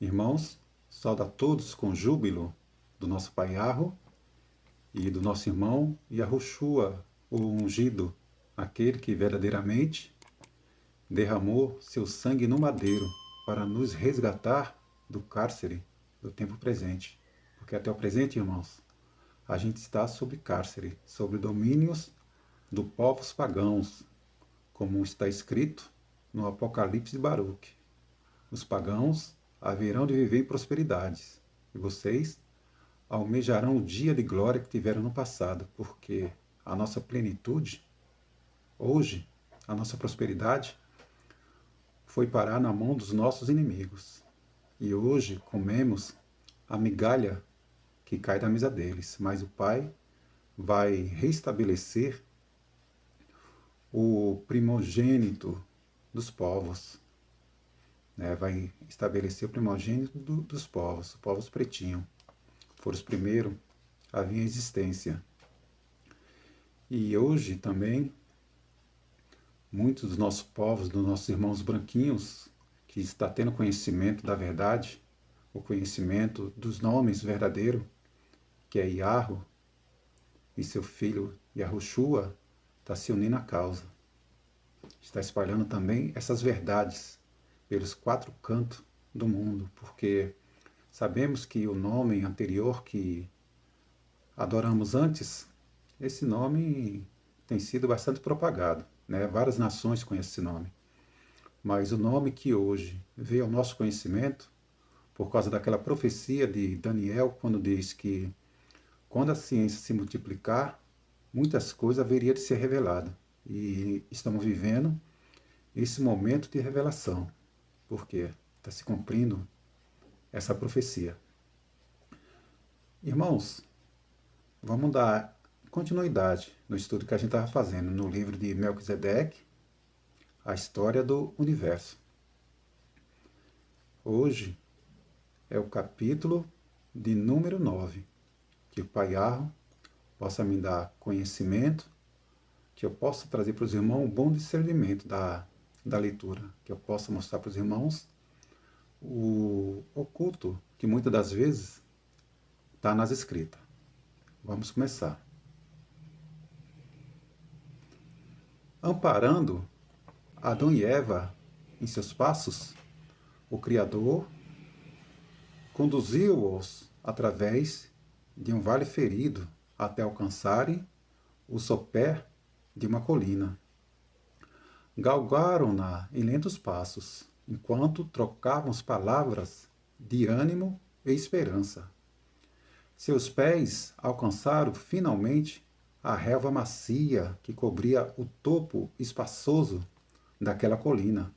Irmãos, saúdo a todos com júbilo do nosso Pai Yarro e do nosso irmão Yahushua, o ungido, aquele que verdadeiramente derramou seu sangue no madeiro para nos resgatar do cárcere do tempo presente. Porque até o presente, irmãos, a gente está sob cárcere, sob domínios dos povos pagãos, como está escrito no Apocalipse de Baruque. Os pagãos haverão de viver em prosperidades, e vocês almejarão o dia de glória que tiveram no passado, porque a nossa plenitude, hoje, a nossa prosperidade, foi parar na mão dos nossos inimigos. E hoje comemos a migalha que cai da mesa deles, mas o Pai vai restabelecer o primogênito dos povos, né? Vai estabelecer o primogênito dos povos, os povos pretinhos. Foram os primeiros a vir à existência. E hoje também, muitos dos nossos povos, dos nossos irmãos branquinhos, que está tendo conhecimento da verdade, o conhecimento dos nomes verdadeiros, que é Yarro, e seu filho Yahushua, está se unindo à causa. Está espalhando também essas verdades pelos 4 cantos do mundo, porque sabemos que o nome anterior que adoramos antes, esse nome tem sido bastante propagado, né? Várias nações conhecem esse nome. Mas o nome que hoje veio ao nosso conhecimento, por causa daquela profecia de Daniel, quando diz que quando a ciência se multiplicar, muitas coisas haveriam de ser reveladas. E estamos vivendo esse momento de revelação, porque está se cumprindo essa profecia. Irmãos, vamos dar continuidade no estudo que a gente estava fazendo no livro de Melquisedeque, a história do universo. Hoje é o capítulo de número 9, que o Pai Yarro possa me dar conhecimento, que eu possa trazer para os irmãos um bom discernimento da leitura, que eu possa mostrar para os irmãos o oculto que muitas das vezes está nas escritas. Vamos começar. Amparando Adão e Eva em seus passos, o Criador conduziu-os através de um vale ferido até alcançarem o sopé de uma colina. Galgaram-na em lentos passos, enquanto trocavam palavras de ânimo e esperança. Seus pés alcançaram finalmente a relva macia que cobria o topo espaçoso daquela colina.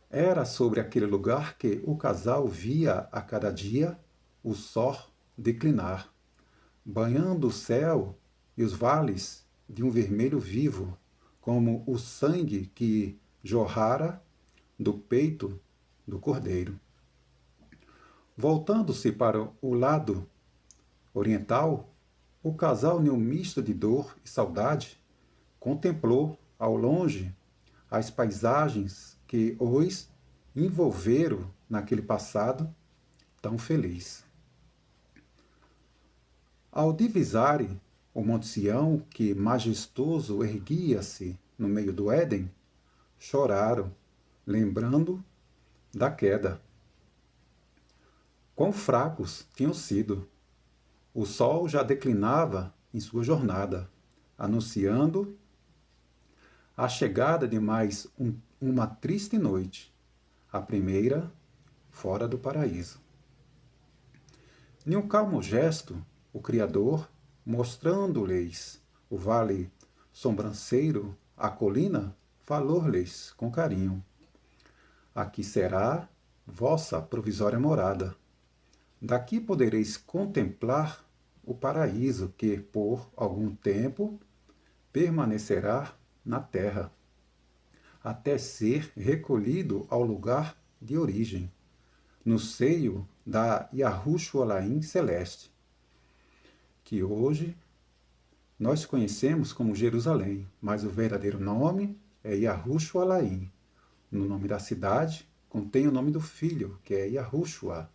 Era sobre aquele lugar que o casal via a cada dia o sol declinar, banhando o céu e os vales de um vermelho vivo, como o sangue que jorrara do peito do cordeiro. Voltando-se para o lado oriental, o casal, num misto de dor e saudade, contemplou ao longe as paisagens que os envolveram naquele passado tão feliz. Ao divisarem o Monte Sião, que majestoso erguia-se no meio do Éden, choraram, lembrando da queda. Quão fracos tinham sido! O sol já declinava em sua jornada, anunciando a chegada de mais uma triste noite, a primeira fora do paraíso. Em um calmo gesto, o Criador, mostrando-lhes o vale sobranceiro, a colina, falou-lhes com carinho. Aqui será vossa provisória morada. Daqui podereis contemplar o paraíso que, por algum tempo, permanecerá na terra, até ser recolhido ao lugar de origem, no seio da Yahushua celeste, que hoje nós conhecemos como Jerusalém, mas o verdadeiro nome é Yahushua, no nome da cidade contém o nome do filho, que é Yahushua.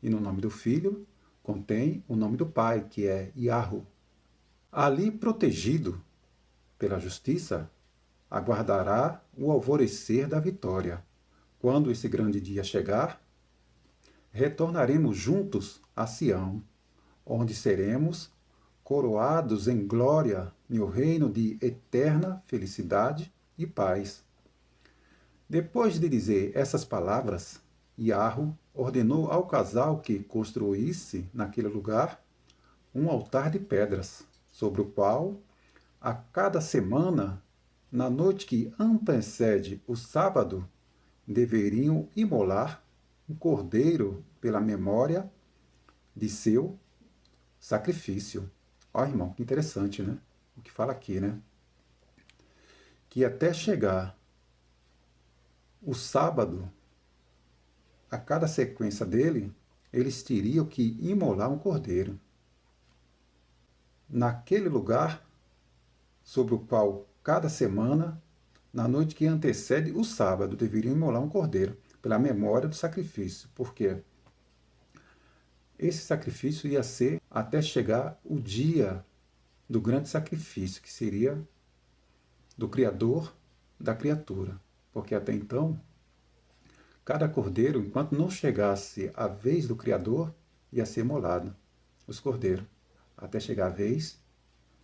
E no nome do filho contém o nome do pai, que é Yahu. Ali, protegido pela justiça, aguardará o alvorecer da vitória. Quando esse grande dia chegar, retornaremos juntos a Sião, onde seremos coroados em glória no reino de eterna felicidade e paz. Depois de dizer essas palavras, Yahu ordenou ao casal que construísse naquele lugar um altar de pedras, sobre o qual, a cada semana, na noite que antecede o sábado, deveriam imolar um cordeiro pela memória de seu sacrifício. Ó, irmão, que interessante, né? O que fala aqui, né? Que até chegar o sábado, a cada sequência dele, eles teriam que imolar um cordeiro. Naquele lugar, sobre o qual cada semana, na noite que antecede o sábado, deveriam imolar um cordeiro, pela memória do sacrifício. Por quê? Esse sacrifício ia ser até chegar o dia do grande sacrifício, que seria do Criador da criatura. Porque até então, cada cordeiro, enquanto não chegasse a vez do Criador, ia ser imolado, os cordeiros, até chegar a vez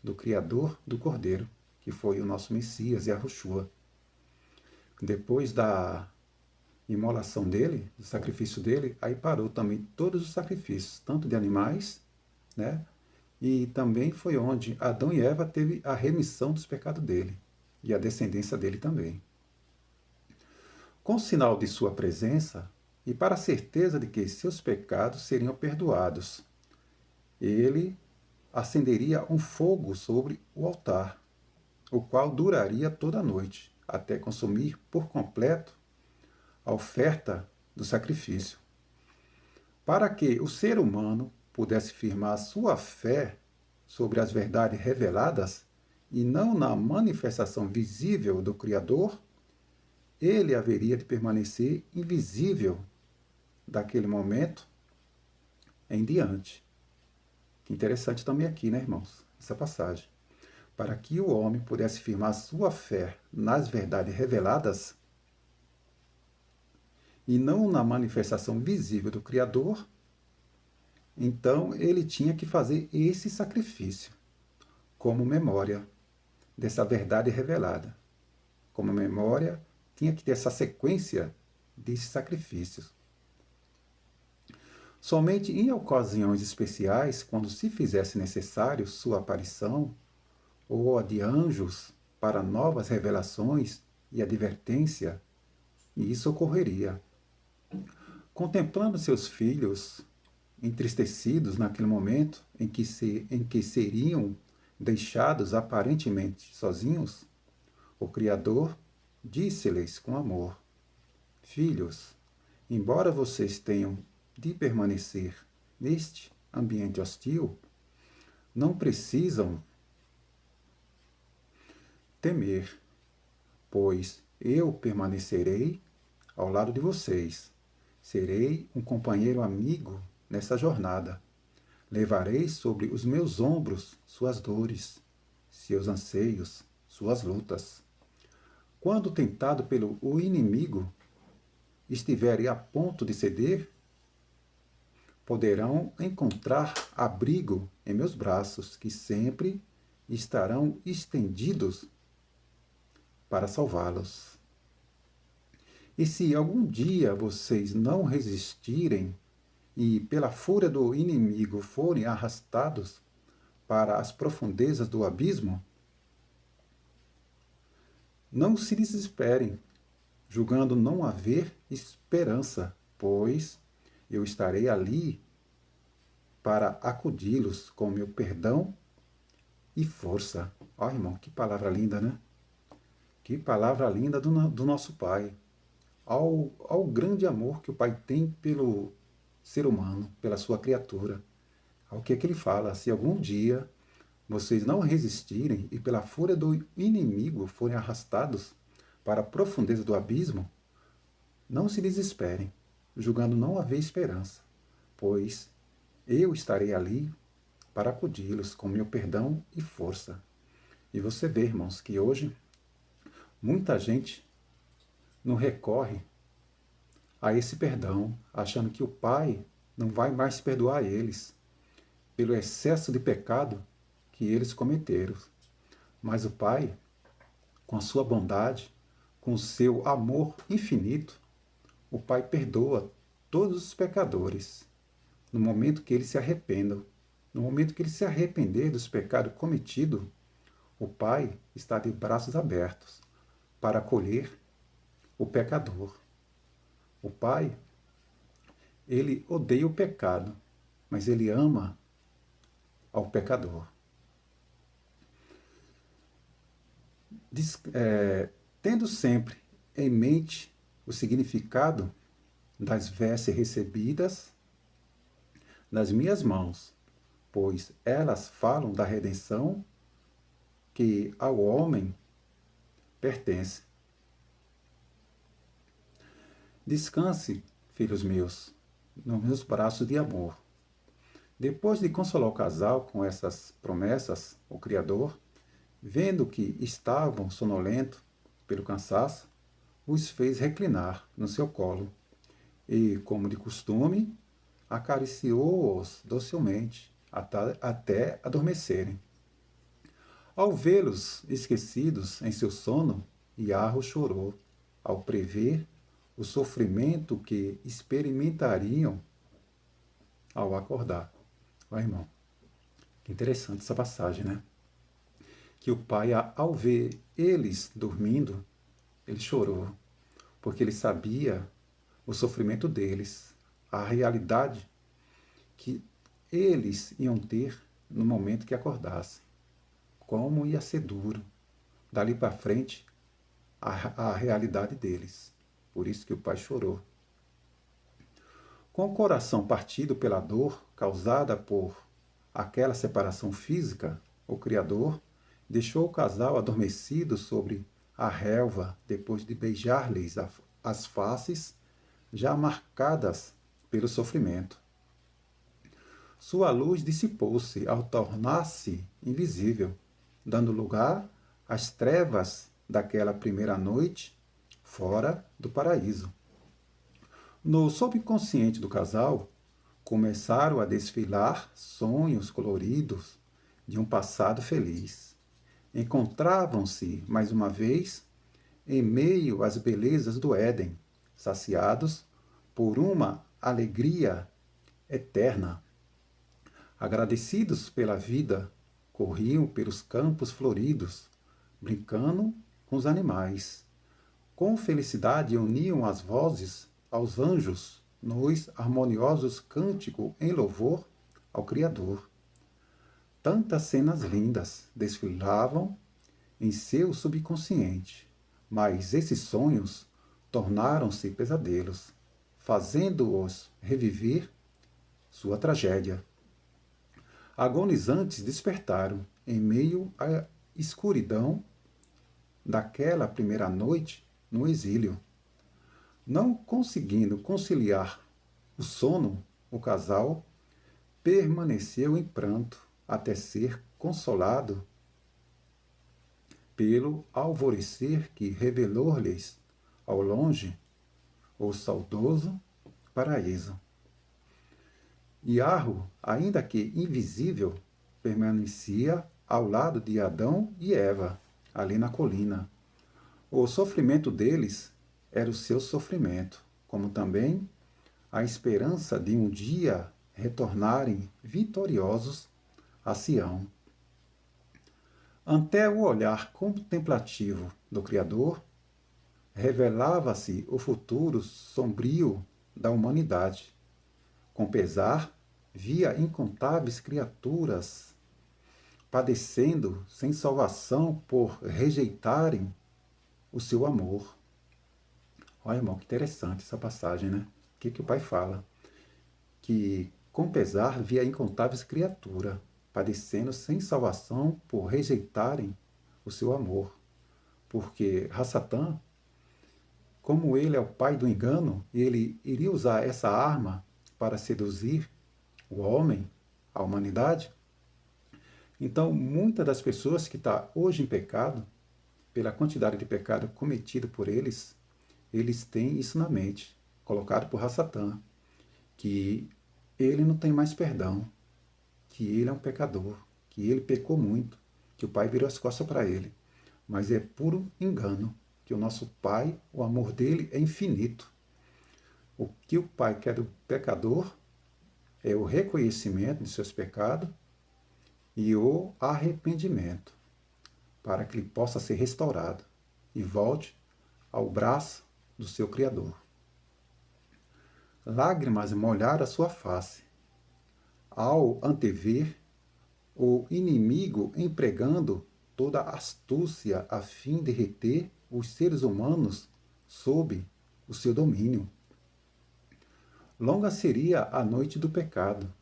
do Criador do Cordeiro, que foi o nosso Messias, Yahushua. Depois da imolação dele, do sacrifício dele, aí parou também todos os sacrifícios, tanto de animais, né? E também foi onde Adão e Eva teve a remissão dos pecados dele, e a descendência dele também. Com sinal de sua presença, e para a certeza de que seus pecados seriam perdoados, ele acenderia um fogo sobre o altar, o qual duraria toda a noite, até consumir por completo a oferta do sacrifício. Para que o ser humano pudesse firmar sua fé sobre as verdades reveladas e não na manifestação visível do Criador, ele haveria de permanecer invisível daquele momento em diante. Que interessante também aqui, né, irmãos? Essa passagem. Para que o homem pudesse firmar sua fé nas verdades reveladas e não na manifestação visível do Criador, então ele tinha que fazer esse sacrifício como memória dessa verdade revelada. Como memória, tinha que ter essa sequência desses sacrifícios. Somente em ocasiões especiais, quando se fizesse necessário sua aparição, ou a de anjos para novas revelações e advertência, e isso ocorreria. Contemplando seus filhos entristecidos naquele momento em que seriam deixados aparentemente sozinhos, o Criador disse-lhes com amor: Filhos, embora vocês tenham de permanecer neste ambiente hostil, não precisam temer, pois eu permanecerei ao lado de vocês. Serei um companheiro amigo nessa jornada. Levarei sobre os meus ombros suas dores, seus anseios, suas lutas. Quando tentado pelo inimigo estiverem a ponto de ceder, poderão encontrar abrigo em meus braços, que sempre estarão estendidos para salvá-los. E se algum dia vocês não resistirem e, pela fúria do inimigo, forem arrastados para as profundezas do abismo, não se desesperem, julgando não haver esperança, pois eu estarei ali para acudi-los com meu perdão e força. Ó, irmão, que palavra linda, né? Que palavra linda do nosso Pai. Ao grande amor que o Pai tem pelo ser humano, pela sua criatura. Ao que é que ele fala? Se algum dia vocês não resistirem e pela fúria do inimigo forem arrastados para a profundeza do abismo, Não se desesperem, julgando não haver esperança, pois eu estarei ali para acudi-los com meu perdão e força. E você vê, irmãos, que hoje muita gente não recorre a esse perdão, achando que o Pai não vai mais perdoar eles pelo excesso de pecado que eles cometeram. Mas o Pai, com a sua bondade, com o seu amor infinito, o Pai perdoa todos os pecadores no momento que eles se arrependam. No momento que eles se arrepender dos pecados cometidos, o Pai está de braços abertos para acolher o pecador. O Pai, ele odeia o pecado, mas ele ama ao pecador. Tendo sempre em mente o significado das vestes recebidas nas minhas mãos, pois elas falam da redenção que ao homem pertence. Descanse, filhos meus, nos meus braços de amor. Depois de consolar o casal com essas promessas, o Criador, vendo que estavam sonolentos pelo cansaço, os fez reclinar no seu colo e, como de costume, acariciou-os docilmente até adormecerem. Ao vê-los esquecidos em seu sono, Iarro chorou, ao prever o sofrimento que experimentariam ao acordar. Vai, irmão, que interessante essa passagem, né? Que o pai, ao ver eles dormindo, ele chorou, porque ele sabia o sofrimento deles, a realidade que eles iam ter no momento que acordassem. Como ia ser duro, dali para frente, a realidade deles. Por isso que o pai chorou. Com o coração partido pela dor causada por aquela separação física, o Criador deixou o casal adormecido sobre a relva depois de beijar-lhes as faces já marcadas pelo sofrimento. Sua luz dissipou-se ao tornar-se invisível, dando lugar às trevas daquela primeira noite fora do paraíso. No subconsciente do casal, começaram a desfilar sonhos coloridos de um passado feliz. Encontravam-se, mais uma vez, em meio às belezas do Éden, saciados por uma alegria eterna. Agradecidos pela vida, corriam pelos campos floridos, brincando com os animais. Com felicidade uniam as vozes aos anjos nos harmoniosos cânticos em louvor ao Criador. Tantas cenas lindas desfilavam em seu subconsciente, mas esses sonhos tornaram-se pesadelos, fazendo-os reviver sua tragédia. Agonizantes despertaram em meio à escuridão daquela primeira noite no exílio. Não conseguindo conciliar o sono, o casal permaneceu em pranto até ser consolado pelo alvorecer que revelou-lhes ao longe o saudoso paraíso. Iarro, ainda que invisível, permanecia ao lado de Adão e Eva, ali na colina. O sofrimento deles era o seu sofrimento, como também a esperança de um dia retornarem vitoriosos a Sião. Ante o olhar contemplativo do Criador, revelava-se o futuro sombrio da humanidade. Com pesar, via incontáveis criaturas padecendo sem salvação por rejeitarem o seu amor. Olha, irmão, que interessante essa passagem, né? O que o pai fala? Que com pesar via incontáveis criaturas padecendo sem salvação por rejeitarem o seu amor. Porque Hassatan como ele é o pai do engano, ele iria usar essa arma para seduzir o homem, a humanidade. Então, muitas das pessoas que estão hoje em pecado, pela quantidade de pecado cometido por eles, eles têm isso na mente, colocado por Satã, que ele não tem mais perdão, que ele é um pecador, que ele pecou muito, que o Pai virou as costas para ele. Mas é puro engano, que o nosso Pai, o amor dele é infinito. O que o Pai quer do pecador é o reconhecimento de seus pecados e o arrependimento, para que ele possa ser restaurado e volte ao braço do seu Criador. Lágrimas molharam a sua face, ao antever o inimigo empregando toda a astúcia a fim de reter os seres humanos sob o seu domínio. Longa seria a noite do pecado,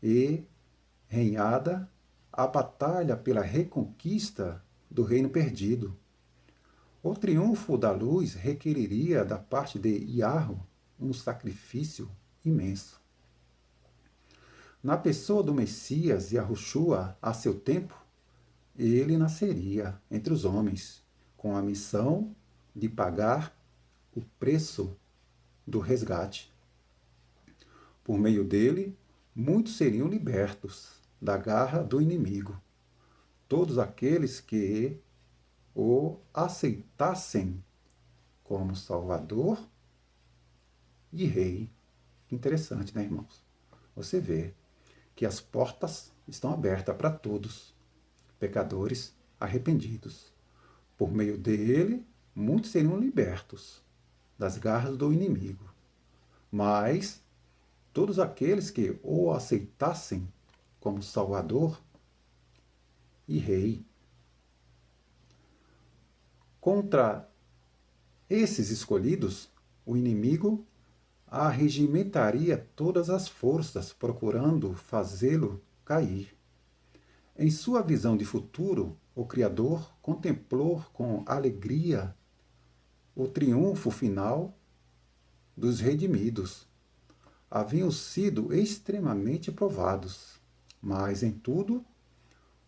e renhada a batalha pela reconquista do reino perdido. O triunfo da luz requeriria da parte de Iarro um sacrifício imenso. Na pessoa do Messias Yahushua, a seu tempo, ele nasceria entre os homens, com a missão de pagar o preço do resgate. Por meio dele, muitos seriam libertos da garra do inimigo. Todos aqueles que o aceitassem como Salvador e Rei. Interessante, né, irmãos? Você vê que as portas estão abertas para todos, pecadores arrependidos. Por meio dele, muitos seriam libertos das garras do inimigo. Mas todos aqueles que o aceitassem como Salvador e Rei. Contra esses escolhidos, o inimigo arregimentaria todas as forças, procurando fazê-lo cair. Em sua visão de futuro, o Criador contemplou com alegria o triunfo final dos redimidos. Haviam sido extremamente provados, mas em tudo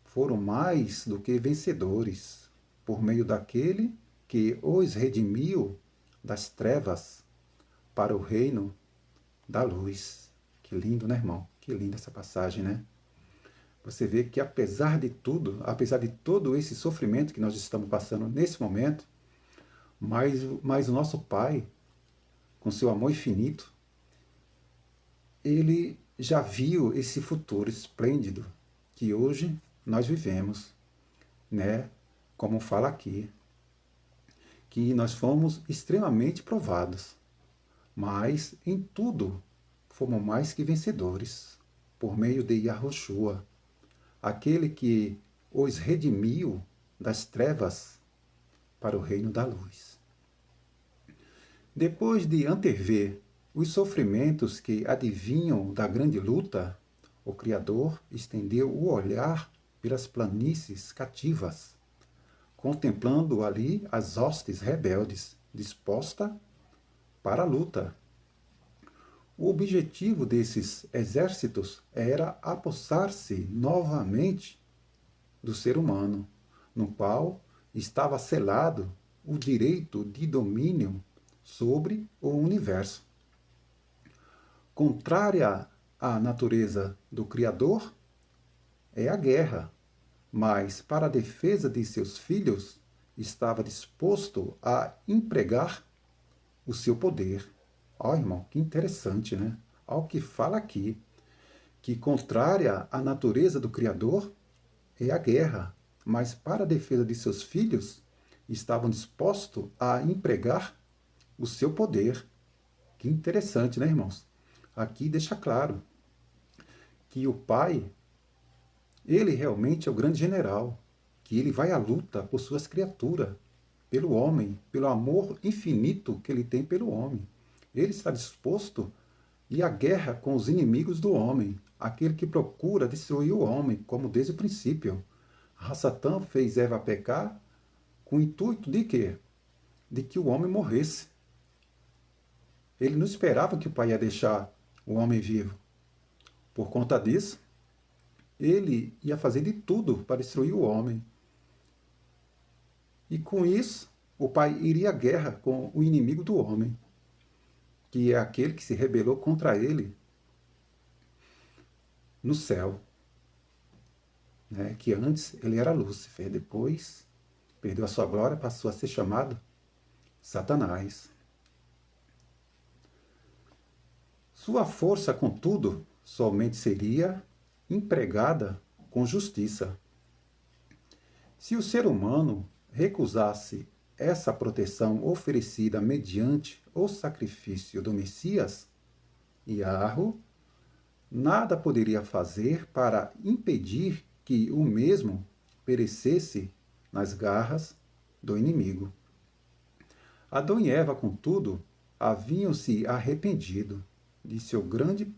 foram mais do que vencedores, por meio daquele que os redimiu das trevas para o reino da luz. Que lindo, né, irmão? Que linda essa passagem, né? Você vê que apesar de tudo, apesar de todo esse sofrimento que nós estamos passando nesse momento, mas o nosso Pai, com seu amor infinito, ele já viu esse futuro esplêndido que hoje nós vivemos, né? Como fala aqui, que nós fomos extremamente provados, mas em tudo fomos mais que vencedores, por meio de Yahushua, aquele que os redimiu das trevas para o reino da luz. Depois de antever os sofrimentos que adivinham da grande luta, o Criador estendeu o olhar pelas planícies cativas, contemplando ali as hostes rebeldes, dispostas para a luta. O objetivo desses exércitos era apossar-se novamente do ser humano, no qual estava selado o direito de domínio sobre o universo. Contrária à natureza do Criador é a guerra, mas para a defesa de seus filhos estava disposto a empregar o seu poder. Ó, irmão, que interessante, né? Olha o que fala aqui, que contrária à natureza do Criador é a guerra, mas para a defesa de seus filhos estavam dispostos a empregar o seu poder. Que interessante, né, irmãos? Aqui deixa claro que o Pai, ele realmente é o grande general, que ele vai à luta por suas criaturas, pelo homem, pelo amor infinito que ele tem pelo homem. Ele está disposto a ir à guerra com os inimigos do homem, aquele que procura destruir o homem, como desde o princípio. Satã fez Eva pecar com o intuito de quê? De que o homem morresse. Ele não esperava que o pai ia deixar o homem vivo. Por conta disso, ele ia fazer de tudo para destruir o homem. E com isso, o pai iria à guerra com o inimigo do homem, que é aquele que se rebelou contra ele no céu, né? Que antes ele era Lúcifer, depois perdeu a sua glória, passou a ser chamado Satanás. Sua força, contudo, somente seria empregada com justiça. Se o ser humano recusasse essa proteção oferecida mediante o sacrifício do Messias, Yahweh nada poderia fazer para impedir que o mesmo perecesse nas garras do inimigo. Adão e Eva, contudo, haviam se arrependido de seu grande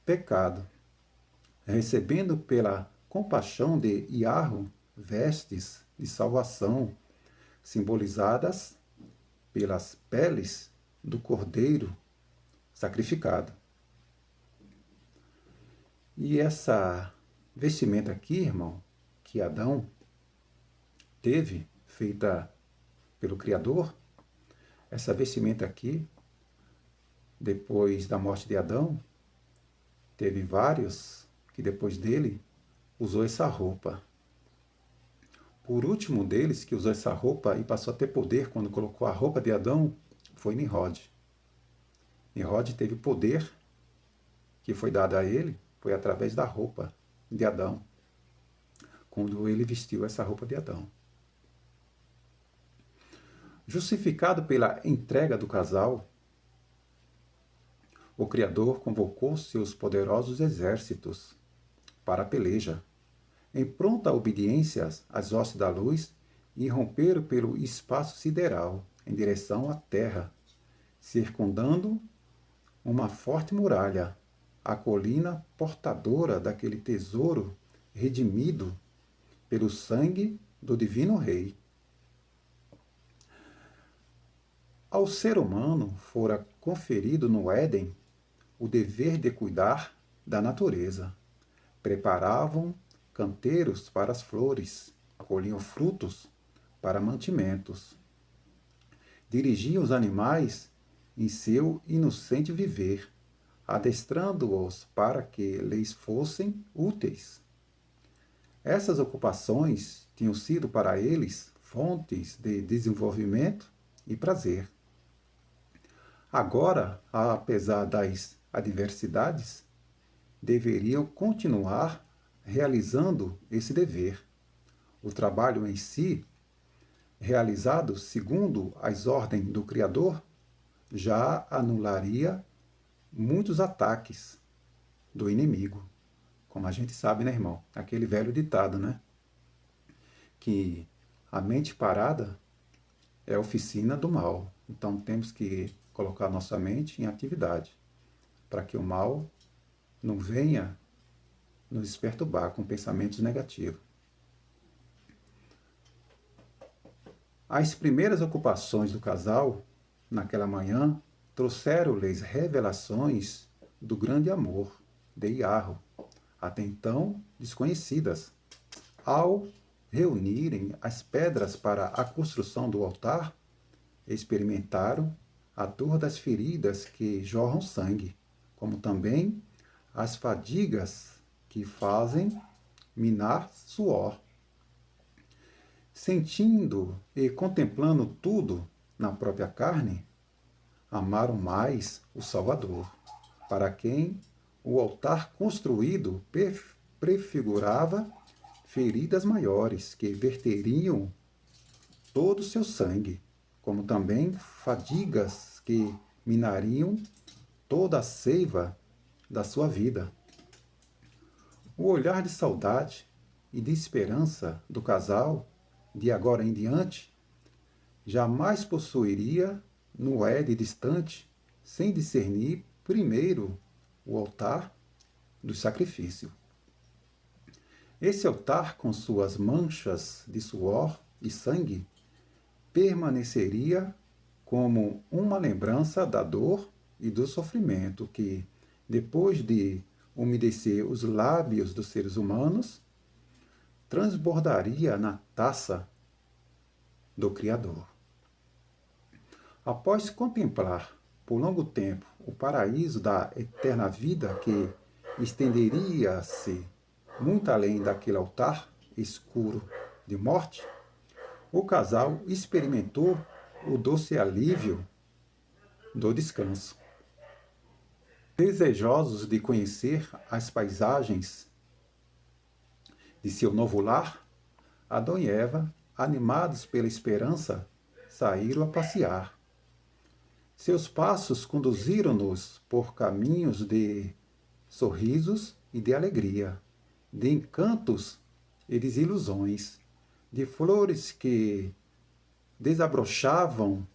pecado, recebendo pela compaixão de Yahweh vestes de salvação, simbolizadas pelas peles do cordeiro sacrificado. E essa vestimenta aqui, irmão, que Adão teve, feita pelo Criador, essa vestimenta aqui, depois da morte de Adão, teve vários que depois dele usou essa roupa. Por último deles que usou essa roupa e passou a ter poder quando colocou a roupa de Adão foi Nimrod. Nimrod teve poder que foi dado a ele, foi através da roupa de Adão, quando ele vestiu essa roupa de Adão. Justificado pela entrega do casal, o Criador convocou seus poderosos exércitos para a peleja. Em pronta obediência, as hostes da luz irromperam pelo espaço sideral em direção à terra, circundando uma forte muralha, a colina portadora daquele tesouro redimido pelo sangue do Divino Rei. Ao ser humano fora conferido no Éden o dever de cuidar da natureza. Preparavam canteiros para as flores, colhiam frutos para mantimentos. Dirigiam os animais em seu inocente viver, adestrando-os para que lhes fossem úteis. Essas ocupações tinham sido para eles fontes de desenvolvimento e prazer. Agora, apesar das adversidades, deveriam continuar realizando esse dever. O trabalho em si, realizado segundo as ordens do Criador, já anularia muitos ataques do inimigo. Como a gente sabe, né, irmão? Aquele velho ditado, né? Que a mente parada é a oficina do mal. Então temos que colocar nossa mente em atividade, para que o mal não venha nos perturbar com pensamentos negativos. As primeiras ocupações do casal, naquela manhã, trouxeram-lhes revelações do grande amor de Yahweh, até então desconhecidas. Ao reunirem as pedras para a construção do altar, experimentaram a dor das feridas que jorram sangue, como também as fadigas que fazem minar suor. Sentindo e contemplando tudo na própria carne, amaram mais o Salvador, para quem o altar construído prefigurava feridas maiores que verteriam todo o seu sangue, como também fadigas que minariam toda a seiva da sua vida. O olhar de saudade e de esperança do casal, de agora em diante, jamais possuiria no Éden distante, sem discernir primeiro o altar do sacrifício. Esse altar, com suas manchas de suor e sangue, permaneceria como uma lembrança da dor e do sofrimento que, depois de umedecer os lábios dos seres humanos, transbordaria na taça do Criador. Após contemplar por longo tempo o paraíso da eterna vida que estenderia-se muito além daquele altar escuro de morte, o casal experimentou o doce alívio do descanso. Desejosos de conhecer as paisagens de seu novo lar, Adão e Eva, animados pela esperança, saíram a passear. Seus passos conduziram-nos por caminhos de sorrisos e de alegria, de encantos e desilusões, de flores que desabrochavam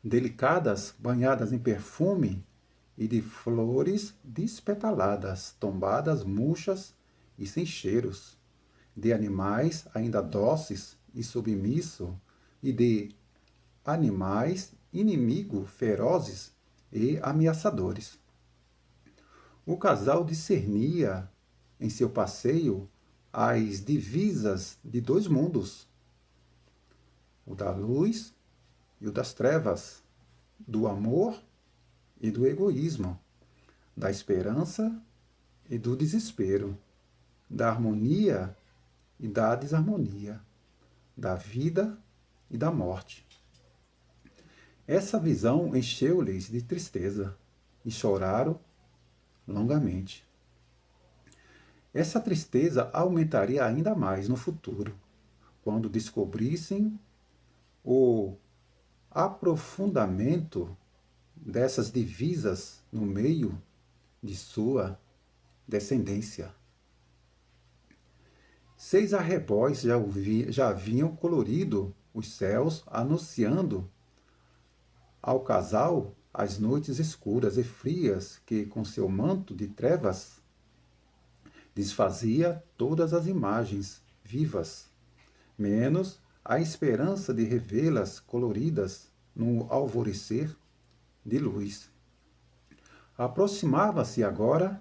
delicadas, banhadas em perfume, e de flores despetaladas, tombadas, murchas e sem cheiros, de animais ainda dóceis e submissos, e de animais inimigos ferozes e ameaçadores. O casal discernia em seu passeio as divisas de dois mundos, o da luz e o das trevas, do amor e do egoísmo, da esperança e do desespero, da harmonia e da desarmonia, da vida e da morte. Essa visão encheu-lhes de tristeza e choraram longamente. Essa tristeza aumentaria ainda mais no futuro, quando descobrissem o aprofundamento dessas divisas no meio de sua descendência. 6 arrebóis já haviam colorido os céus, anunciando ao casal as noites escuras e frias que, com seu manto de trevas, desfazia todas as imagens vivas, menos a esperança de revê-las coloridas no alvorecer de luz. Aproximava-se agora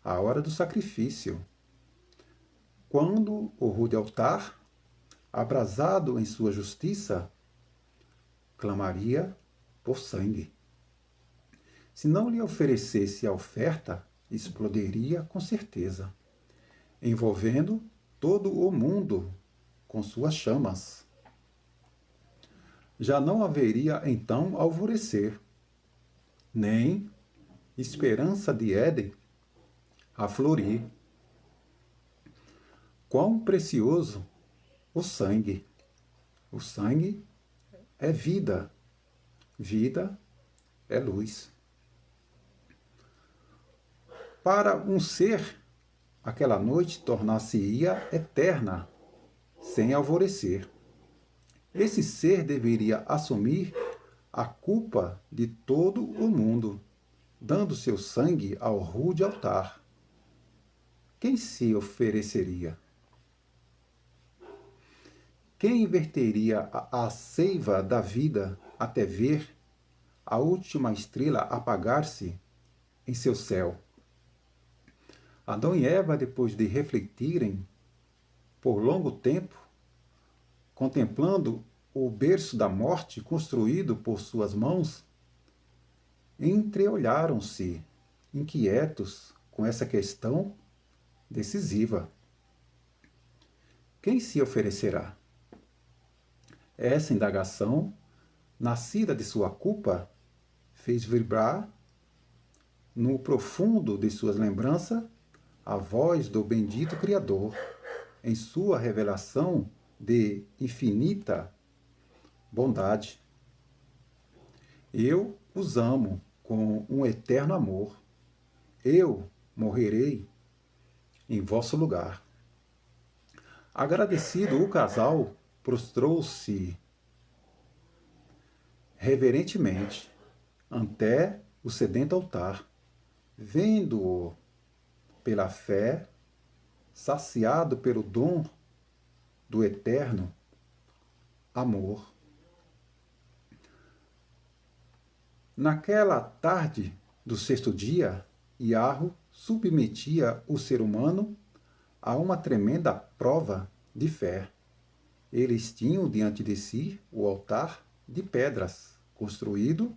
a hora do sacrifício, quando o rude altar, abrasado em sua justiça, clamaria por sangue. Se não lhe oferecesse a oferta, explodiria com certeza, envolvendo todo o mundo com suas chamas. Já não haveria então alvorecer, nem esperança de Éden a florir. Quão precioso o sangue! O sangue é vida, vida é luz. Para um ser, aquela noite tornar-se-ia eterna, sem alvorecer. Esse ser deveria assumir a culpa de todo o mundo, dando seu sangue ao rude altar. Quem se ofereceria? Quem inverteria a seiva da vida até ver a última estrela apagar-se em seu céu? Adão e Eva, depois de refletirem por longo tempo, contemplando o berço da morte construído por suas mãos, entreolharam-se, inquietos com essa questão decisiva. Quem se oferecerá? Essa indagação, nascida de sua culpa, fez vibrar no profundo de suas lembranças a voz do bendito Criador, em sua revelação de infinita bondade. Eu os amo com um eterno amor. Eu morrerei em vosso lugar. Agradecido, o casal prostrou-se reverentemente ante o sedento altar, vendo-o pela fé, saciado pelo dom do eterno amor. Naquela tarde do sexto dia, Iarro submetia o ser humano a uma tremenda prova de fé. Eles tinham diante de si o altar de pedras, construído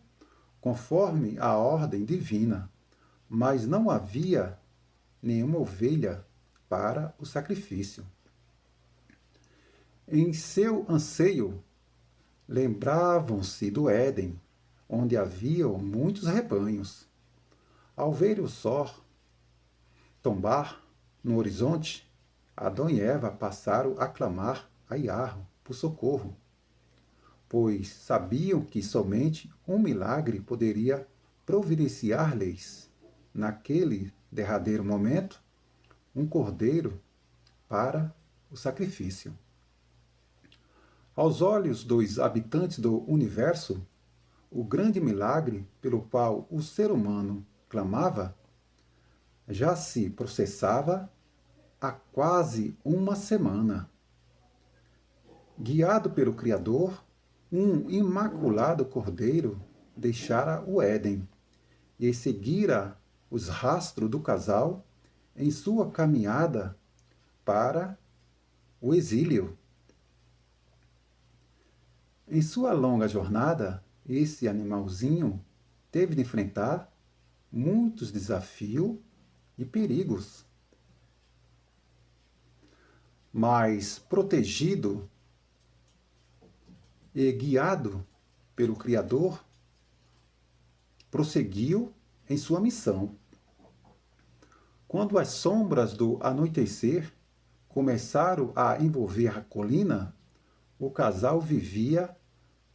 conforme a ordem divina, mas não havia nenhuma ovelha para o sacrifício. Em seu anseio, lembravam-se do Éden, onde haviam muitos rebanhos. Ao ver o sol tombar no horizonte, Adão e Eva passaram a clamar a Iarro por socorro, pois sabiam que somente um milagre poderia providenciar-lhes, naquele derradeiro momento, um cordeiro para o sacrifício. Aos olhos dos habitantes do universo, o grande milagre pelo qual o ser humano clamava já se processava há quase uma semana. Guiado pelo Criador, um imaculado cordeiro deixara o Éden e seguira os rastros do casal em sua caminhada para o exílio. Em sua longa jornada, esse animalzinho teve de enfrentar muitos desafios e perigos. Mas protegido e guiado pelo Criador, prosseguiu em sua missão. Quando as sombras do anoitecer começaram a envolver a colina, o casal vivia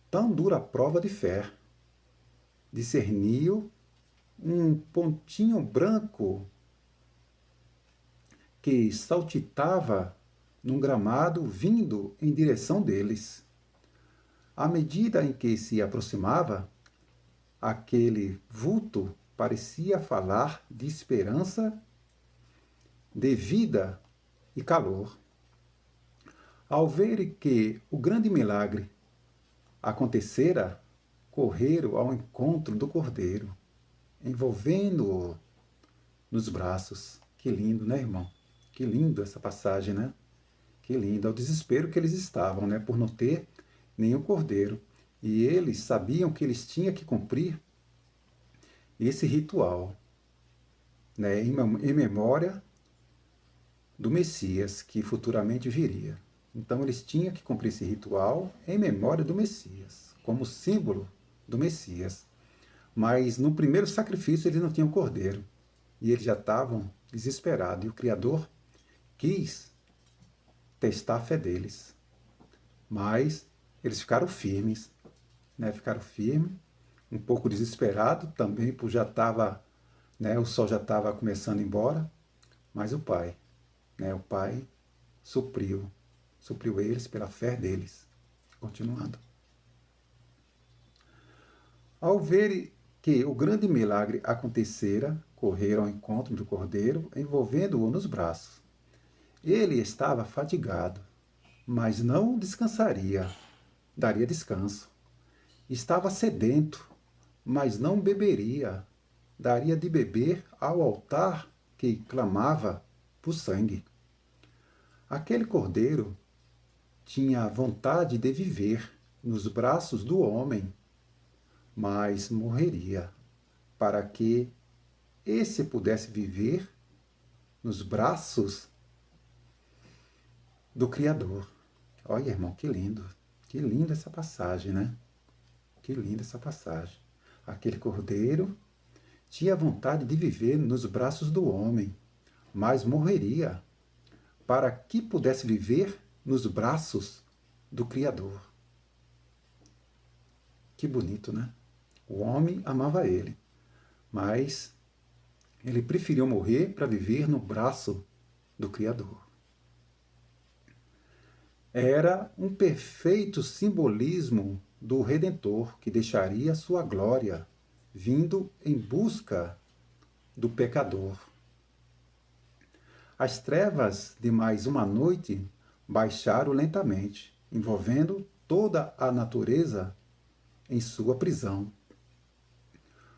tão dura prova de fé. Discerniu um pontinho branco que saltitava num gramado vindo em direção deles. À medida em que se aproximava, aquele vulto parecia falar de esperança, de vida e calor. Ao ver que o grande milagre acontecera, correram ao encontro do cordeiro, envolvendo-o nos braços. Que lindo, né, irmão? Que lindo essa passagem, né? Que lindo. É o desespero que eles estavam, né, por não ter nenhum cordeiro. E eles sabiam que eles tinham que cumprir esse ritual, né, em memória do Messias que futuramente viria. Então eles tinham que cumprir esse ritual em memória do Messias, como símbolo do Messias. Mas no primeiro sacrifício eles não tinham cordeiro. E eles já estavam desesperados. E o Criador quis testar a fé deles. Mas eles ficaram firmes, né? Ficaram firmes, um pouco desesperados também, porque já estava, né? O sol já estava começando a ir embora. Mas o Pai, né? O Pai supriu eles pela fé deles. Continuando. Ao ver que o grande milagre acontecera, correram ao encontro do cordeiro, envolvendo-o nos braços. Ele estava fatigado, mas não descansaria, daria descanso. Estava sedento, mas não beberia, daria de beber ao altar que clamava por sangue. Aquele cordeiro tinha vontade de viver nos braços do homem, mas morreria para que esse pudesse viver nos braços do Criador. Olha, irmão, que lindo. Que linda essa passagem, né? Que linda essa passagem. Aquele cordeiro tinha vontade de viver nos braços do homem, mas morreria para que pudesse viver nos braços do Criador. Que bonito, né? O homem amava ele, mas ele preferiu morrer para viver no braço do Criador. Era um perfeito simbolismo do Redentor que deixaria sua glória, vindo em busca do pecador. As trevas de mais uma noite baixaram lentamente, envolvendo toda a natureza em sua prisão.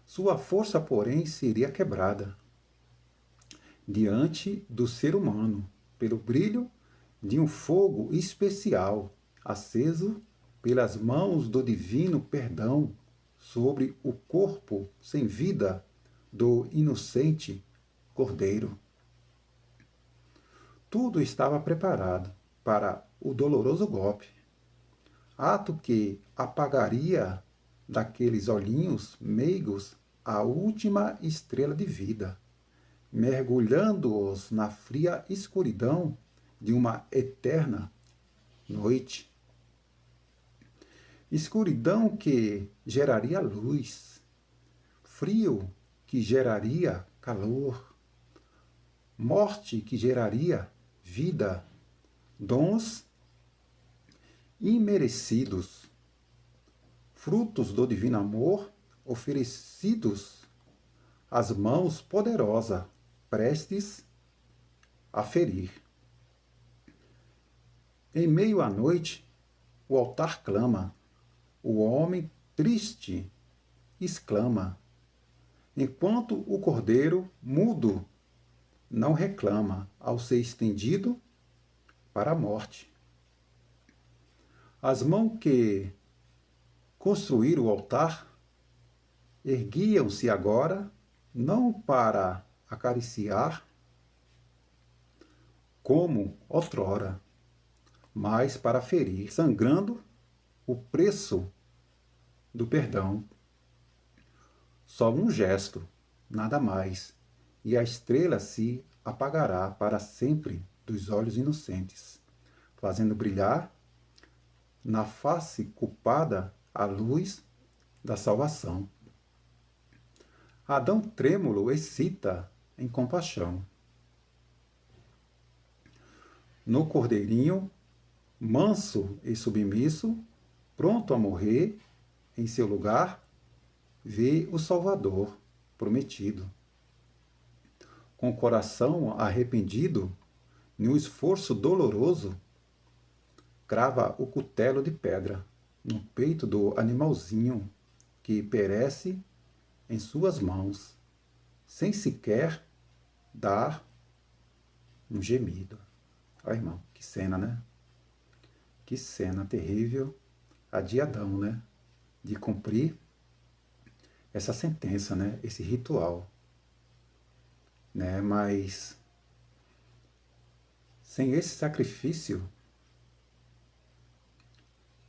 Sua força, porém, seria quebrada diante do ser humano, pelo brilho de um fogo especial, aceso pelas mãos do divino perdão sobre o corpo sem vida do inocente Cordeiro. Tudo estava preparado para o doloroso golpe, ato que apagaria daqueles olhinhos meigos a última estrela de vida, mergulhando-os na fria escuridão de uma eterna noite. Escuridão que geraria luz, frio que geraria calor, morte que geraria vida, dons imerecidos, frutos do divino amor oferecidos às mãos poderosas, prestes a ferir. Em meio à noite, o altar clama, o homem triste exclama, enquanto o cordeiro mudo não reclama ao ser estendido para a morte. As mãos que construíram o altar erguiam-se agora não para acariciar como outrora, mas para ferir, sangrando o preço do perdão. Só um gesto, nada mais, e a estrela se apagará para sempre dos olhos inocentes, fazendo brilhar na face culpada a luz da salvação. Adão trêmulo excita em compaixão. No cordeirinho, manso e submisso, pronto a morrer, em seu lugar, vê o Salvador prometido. Com o coração arrependido, em um esforço doloroso, crava o cutelo de pedra no peito do animalzinho que perece em suas mãos, sem sequer dar um gemido. Olha, irmão, que cena, né? Que cena terrível a de Adão, né? De cumprir essa sentença, né? Esse ritual, né? Mas sem esse sacrifício,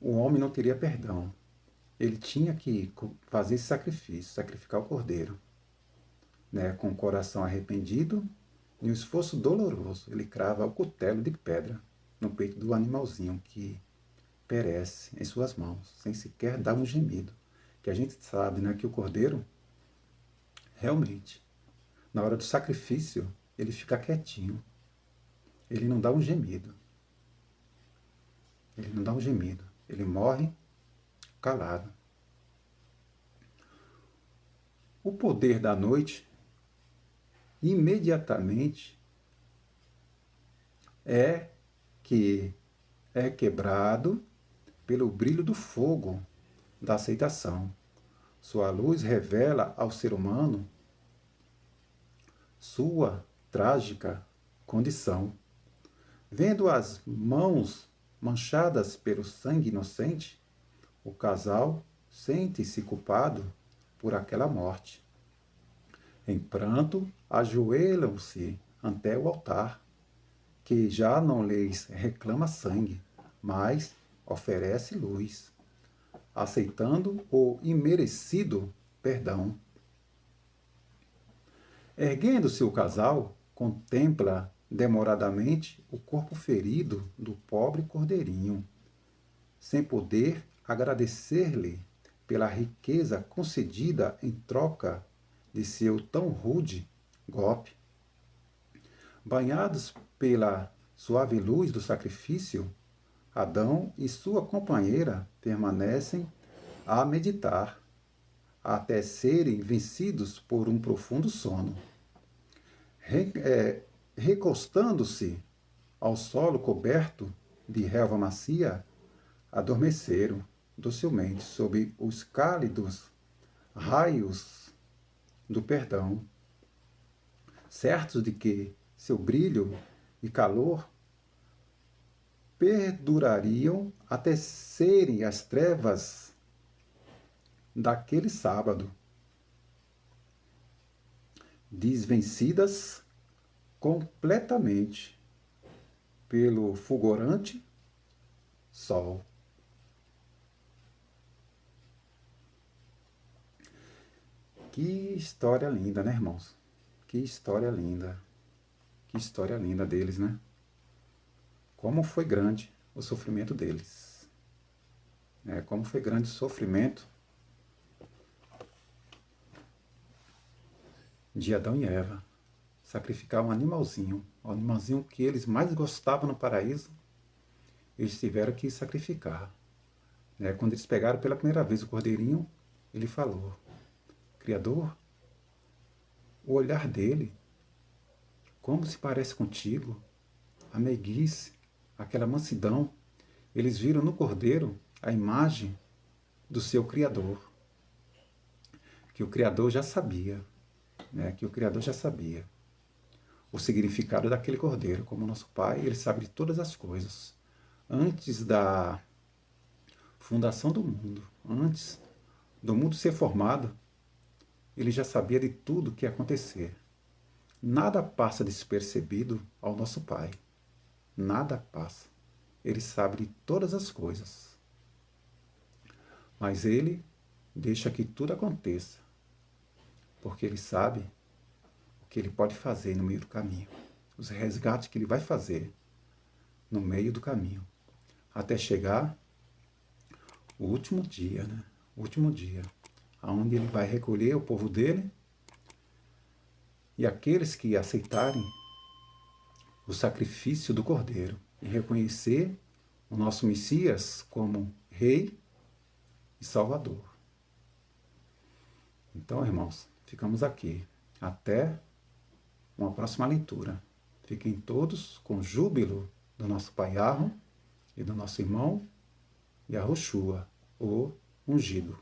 o homem não teria perdão. Ele tinha que fazer esse sacrifício, sacrificar o cordeiro, né? Com o coração arrependido e um esforço doloroso. Ele crava o cutelo de pedra no peito do animalzinho que perece em suas mãos, sem sequer dar um gemido. Que a gente sabe, né, que o cordeiro, realmente, na hora do sacrifício, ele fica quietinho. Ele não dá um gemido. Ele não dá um gemido. Ele morre calado. O poder da noite, imediatamente, é quebrado pelo brilho do fogo da aceitação. Sua luz revela ao ser humano sua trágica condição. Vendo as mãos manchadas pelo sangue inocente, o casal sente-se culpado por aquela morte. Em pranto, ajoelham-se ante o altar, que já não lhes reclama sangue, mas oferece luz, aceitando o imerecido perdão. Erguendo-se o casal, contempla demoradamente o corpo ferido do pobre cordeirinho, sem poder agradecer-lhe pela riqueza concedida em troca de seu tão rude golpe. Banhados pela suave luz do sacrifício, Adão e sua companheira permanecem a meditar, até serem vencidos por um profundo sono. Recostando-se ao solo coberto de relva macia, adormeceram docilmente sob os cálidos raios do perdão, certos de que seu brilho e calor perdurariam até serem as trevas daquele sábado, desvencidas completamente pelo fulgurante sol. Que história linda, né, irmãos? Que história linda. Que história linda deles, né? Como foi grande o sofrimento deles. Como foi grande o sofrimento de Adão e Eva. Sacrificar um animalzinho, o animalzinho que eles mais gostavam no paraíso, eles tiveram que sacrificar. Quando eles pegaram pela primeira vez o cordeirinho, ele falou: Criador, o olhar dele, como se parece contigo, a meiguice, aquela mansidão. Eles viram no cordeiro a imagem do seu Criador, que o Criador já sabia, que o Criador já sabia o significado daquele cordeiro. Como nosso Pai, ele sabe de todas as coisas. Antes da fundação do mundo, antes do mundo ser formado, ele já sabia de tudo o que ia acontecer. Nada passa despercebido ao nosso Pai. Nada passa. Ele sabe de todas as coisas. Mas ele deixa que tudo aconteça, porque ele sabe o que ele pode fazer no meio do caminho. Os resgates que ele vai fazer no meio do caminho. Até chegar o último dia, O último dia, onde ele vai recolher o povo dele e aqueles que aceitarem o sacrifício do Cordeiro e reconhecer o nosso Messias como Rei e Salvador. Então, irmãos, ficamos aqui. Até uma próxima leitura. Fiquem todos com júbilo do nosso Pai Arron e do nosso irmão Yahushua, o ungido.